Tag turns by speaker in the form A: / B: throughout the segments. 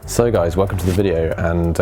A: So guys, welcome to the video, and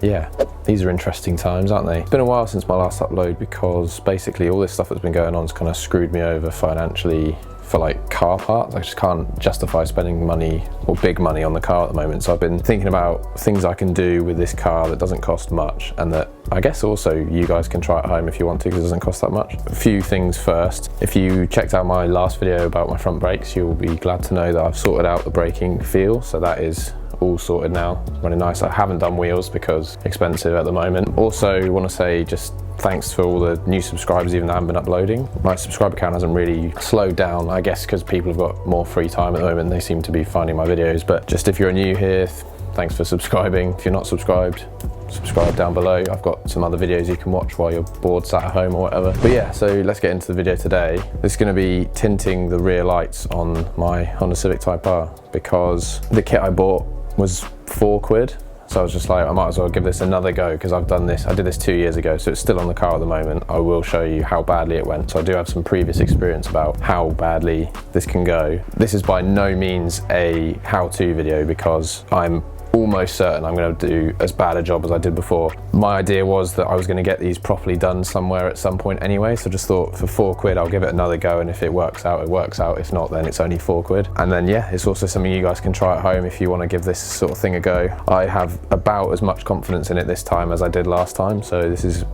A: yeah, these are interesting times, aren't they? It's been a while since my last upload because basically all this stuff that's been going on has kind of screwed me over financially for like car parts. I just can't justify spending money or big money on the car at the moment. So I've been thinking about things I can do with this car that doesn't cost much, and that I guess also you guys can try at home if you want to, because it doesn't cost that much. A few things first. If you checked out my last video about my front brakes, you'll be glad to know that I've sorted out the braking feel. So that is all sorted now, running nice. I haven't done wheels because expensive at the moment. Also want to say just thanks for all the new subscribers, even though I haven't been uploading. My subscriber count hasn't really slowed down, I guess because people have got more free time at the moment. They seem to be finding my videos. But just if you're new here, thanks for subscribing. If you're not subscribed, subscribe down below. I've got some other videos you can watch while you're bored sat at home or whatever. But yeah, so let's get into the video today. This is going to be tinting the rear lights on my Honda Civic Type R, because the kit I bought was £4. So I was just like, I might as well give this another go, because I've done this, I did this 2 years ago, so it's still on the car at the moment. I will show you how badly it went. So I do have some previous experience about how badly this can go. This is by no means a how-to video, because I'm almost certain I'm going to do as bad a job as I did before. My idea was that I was going to get these properly done somewhere at some point anyway, so just thought for £4 I'll give it another go, and if it works out, it works out. If not, then it's only £4. And then yeah, it's also something you guys can try at home if you want to give this sort of thing a go. I have about as much confidence in it this time as I did last time, so this is,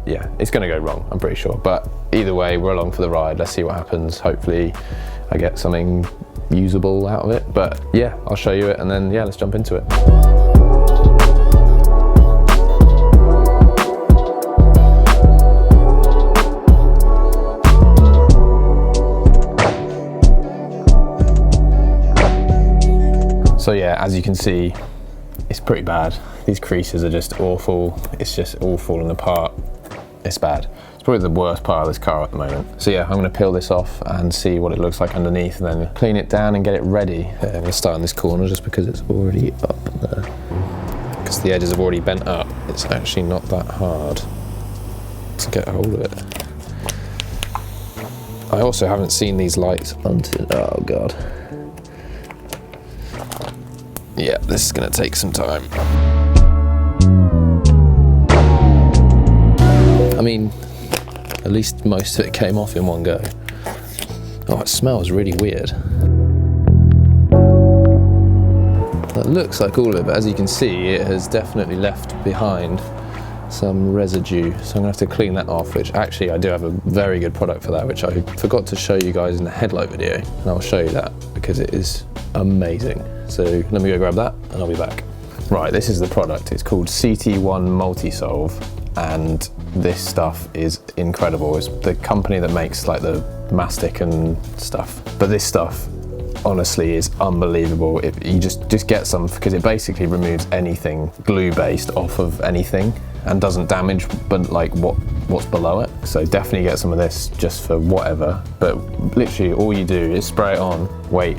A: yeah, it's going to go wrong, I'm pretty sure. But either way, we're along for the ride. Let's see what happens. Hopefully I get something usable out of it. But yeah, I'll show you it, and then yeah, let's jump into it. So yeah, as you can see, it's pretty bad. These creases are just awful. It's just all falling apart. It's bad. It's probably the worst part of this car at the moment. So yeah, I'm going to peel this off and see what it looks like underneath, and then clean it down and get it ready. I'm going to start in this corner just because it's already up there. Because the edges have already bent up, it's actually not that hard to get a hold of it. I also haven't seen these lights until, oh God. Yeah, this is going to take some time. I mean, at least most of it came off in one go. Oh, it smells really weird. That looks like all of it, but as you can see, it has definitely left behind some residue. So I'm gonna have to clean that off, which actually I do have a very good product for that, which I forgot to show you guys in the headlight video. And I'll show you that because it is amazing. So let me go grab that and I'll be back. Right, this is the product. It's called CT1 Multisolve, and this stuff is incredible. It's the company that makes like the mastic and stuff, but this stuff honestly is unbelievable. You just get some, because it basically removes anything glue based off of anything and doesn't damage but like what's below it. So definitely get some of this just for whatever, but literally all you do is spray it on, wait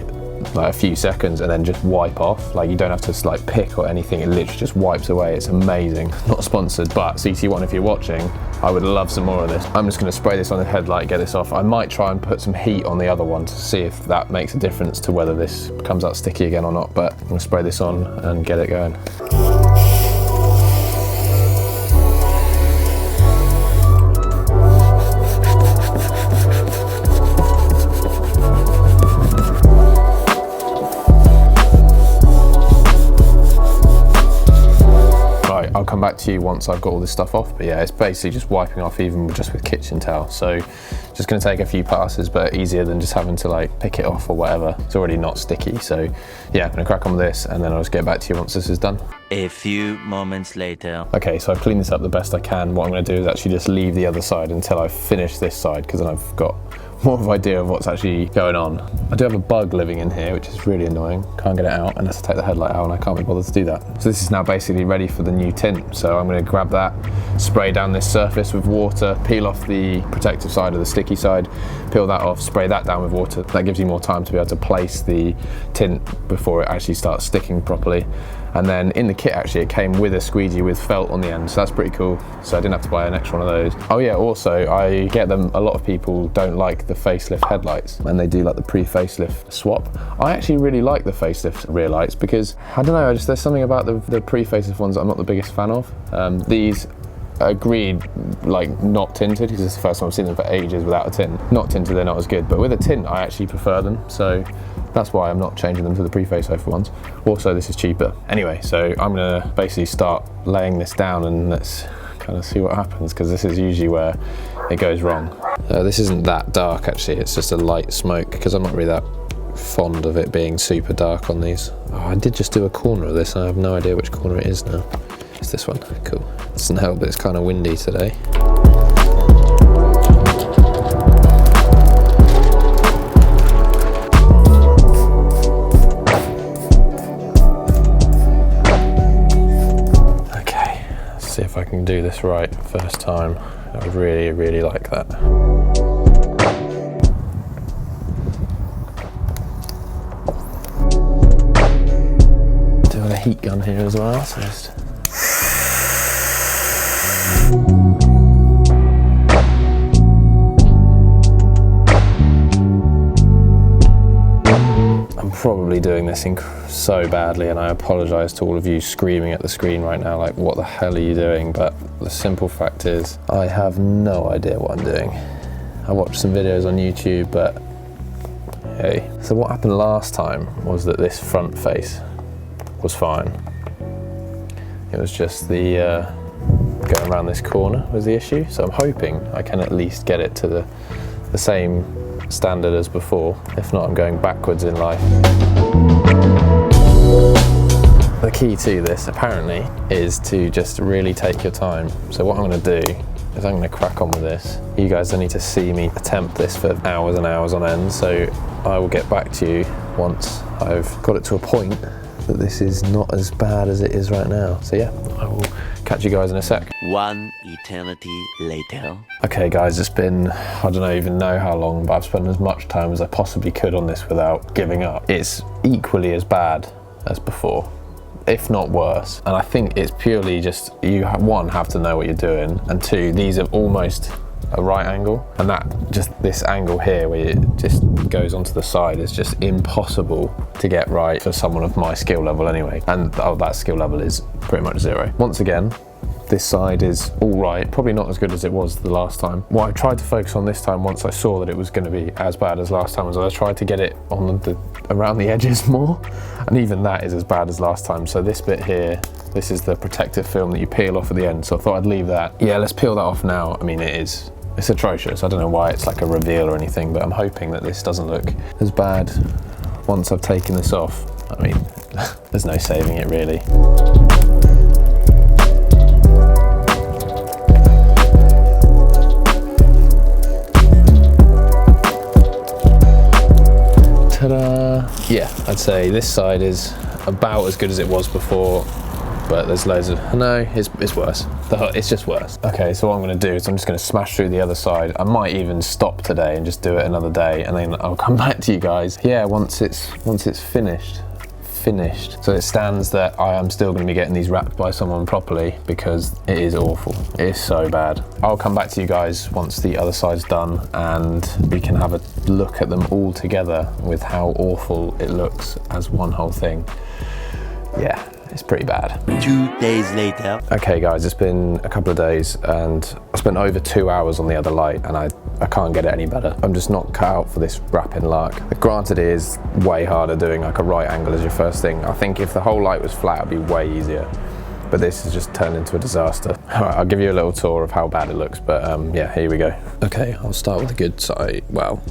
A: like a few seconds, and then just wipe off. Like you don't have to like pick or anything, it literally just wipes away. It's amazing. Not sponsored, but CT1, if you're watching, I would love some more of this. I'm just going to spray this on the headlight, get this off. I might try and put some heat on the other one to see if that makes a difference to whether this comes out sticky again or not, but I'm going to spray this on and get it going. I'll come back to you once I've got all this stuff off, but yeah, it's basically just wiping off even just with kitchen towel. So just gonna take a few passes, but easier than just having to like pick it off or whatever. It's already not sticky. So yeah, I'm gonna crack on with this, and then I'll just get back to you once this is done.
B: A few moments later.
A: Okay, so I've cleaned this up the best I can. What I'm gonna do is actually just leave the other side until I finish this side, because then I've got more of an idea of what's actually going on. I do have a bug living in here, which is really annoying. Can't get it out unless I take the headlight out, and I can't be bothered to do that. So this is now basically ready for the new tint. So I'm gonna grab that, spray down this surface with water, peel off the protective side or the sticky side, peel that off, spray that down with water. That gives you more time to be able to place the tint before it actually starts sticking properly. And then in the kit actually it came with a squeegee with felt on the end, so that's pretty cool. So I didn't have to buy an extra one of those. Oh yeah, also I get them, a lot of people don't like the facelift headlights and they do like the pre-facelift swap. I actually really like the facelift rear lights because, I don't know, there's something about the pre-facelift ones that I'm not the biggest fan of. These agreed, like not tinted, because it's the first time I've seen them for ages without a tint. Not tinted, they're not as good, but with a tint I actually prefer them, so that's why I'm not changing them to the pre-facelift ones. Also, this is cheaper. Anyway, so I'm gonna basically start laying this down and let's kind of see what happens, because this is usually where it goes wrong. This isn't that dark actually, it's just a light smoke, because I'm not really that fond of it being super dark on these. Oh, I did just do a corner of this and I have no idea which corner it is now. It's this one, cool. Doesn't help that it's kind of windy today. Okay, let's see if I can do this right first time. I really, really like that. Doing a heat gun here as well, so just probably doing this so badly, and I apologise to all of you screaming at the screen right now like what the hell are you doing, but the simple fact is I have no idea what I'm doing. I watched some videos on YouTube, but hey. So what happened last time was that this front face was fine. It was just the going around this corner was the issue, so I'm hoping I can at least get it to the same standard as before. If not, I'm going backwards in life. The key to this apparently is to just really take your time. So what I'm going to do is I'm going to crack on with this. You guys don't need to see me attempt this for hours and hours on end, so I will get back to you once I've got it to a point that this is not as bad as it is right now. So yeah, I will catch you guys in a sec.
B: One eternity later.
A: Okay guys, it's been, I don't even know how long, but I've spent as much time as I possibly could on this without giving up. It's equally as bad as before, if not worse. And I think it's purely just, you one, have to know what you're doing, and two, these are almost a right angle, and that just this angle here where it just goes onto the side is just impossible to get right for someone of my skill level anyway, and that skill level is pretty much zero. Once again, this side is all right, probably not as good as it was the last time. What I tried to focus on this time, once I saw that it was going to be as bad as last time, was I tried to get it on around the edges more, and even that is as bad as last time. So this bit here, this is the protective film that you peel off at the end, so I thought I'd leave that. Yeah, let's peel that off now. I mean, it's atrocious. I don't know why it's like a reveal or anything, but I'm hoping that this doesn't look as bad once I've taken this off. I mean, there's no saving it really. Ta-da! Yeah, I'd say this side is about as good as it was before, but there's loads of, no, it's worse. It's just worse. Okay, so what I'm gonna do is I'm just gonna smash through the other side. I might even stop today and just do it another day, and then I'll come back to you guys. Yeah, once it's finished. So it stands that I am still gonna be getting these wrapped by someone properly, because it is awful. It is so bad. I'll come back to you guys once the other side's done, and we can have a look at them all together with how awful it looks as one whole thing. Yeah. It's pretty bad.
B: 2 days later.
A: Okay guys, it's been a couple of days and I spent over 2 hours on the other light, and I can't get it any better. I'm just not cut out for this wrapping lark. Granted, it is way harder doing like a right angle as your first thing. I think if the whole light was flat, it'd be way easier. But this has just turned into a disaster. All right, I'll give you a little tour of how bad it looks, but yeah, here we go. Okay, I'll start with the good side. Well,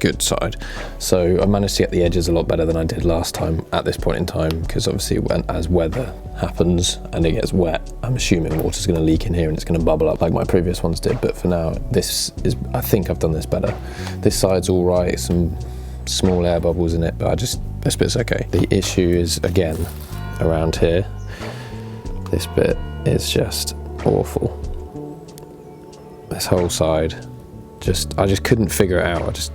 A: good side. So I managed to get the edges a lot better than I did last time at this point in time, because obviously as weather happens and it gets wet, I'm assuming water's going to leak in here and it's going to bubble up like my previous ones did. But for now, I think I've done this better. This side's all right, some small air bubbles in it, but this bit's okay. The issue is, again, around here. This bit is just awful. This whole side, I just couldn't figure it out.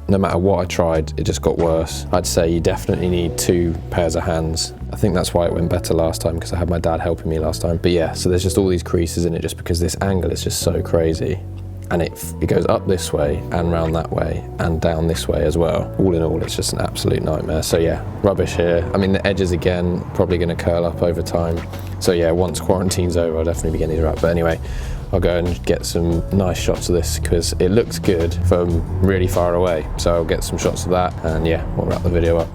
A: no matter what I tried, it just got worse. I'd say you definitely need 2 pairs of hands. I think that's why it went better last time, because I had my dad helping me last time. But yeah, so there's just all these creases in it just because this angle is just so crazy. And it goes up this way and round that way and down this way as well. All in all, it's just an absolute nightmare. So yeah, rubbish here. I mean, the edges again, probably gonna curl up over time. So yeah, once quarantine's over, I'll definitely be getting these wrapped. But anyway, I'll go and get some nice shots of this because it looks good from really far away. So I'll get some shots of that and yeah, we'll wrap the video up.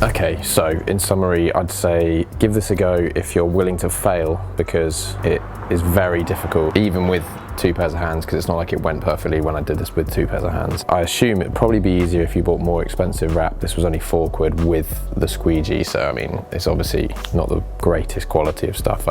A: Okay, so in summary, I'd say give this a go if you're willing to fail, because it is very difficult, even with 2 pairs of hands, because it's not like it went perfectly when I did this with 2 pairs of hands. I assume it'd probably be easier if you bought more expensive wrap. This was only 4 quid with the squeegee, so I mean, it's obviously not the greatest quality of stuff.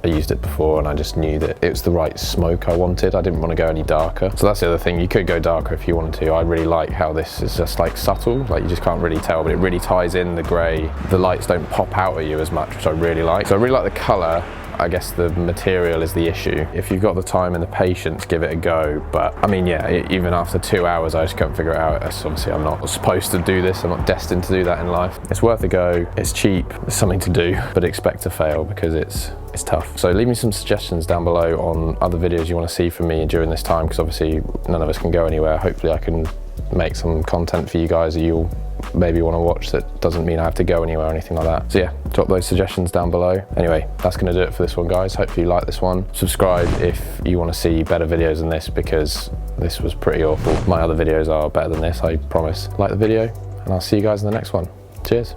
A: I used it before and I just knew that it was the right smoke I wanted. I didn't want to go any darker. So that's the other thing, you could go darker if you wanted to. I really like how this is just like subtle, like you just can't really tell, but it really ties in the grey. The lights don't pop out at you as much, which I really like. So I really like the colour. I guess the material is the issue. If you've got the time and the patience, give it a go. But I mean, yeah, even after 2 hours, I just couldn't figure it out. Obviously, I'm not supposed to do this. I'm not destined to do that in life. It's worth a go. It's cheap. It's something to do, but expect to fail because it's tough. So leave me some suggestions down below on other videos you want to see from me during this time, because obviously none of us can go anywhere. Hopefully I can make some content for you guys that you'll maybe want to watch that doesn't mean I have to go anywhere or anything like that. So yeah, drop those suggestions down below. Anyway, that's going to do it for this one, guys. Hopefully you like this one. Subscribe if you want to see better videos than this, because this was pretty awful. My other videos are better than this, I promise. Like the video, and I'll see you guys in the next one. Cheers.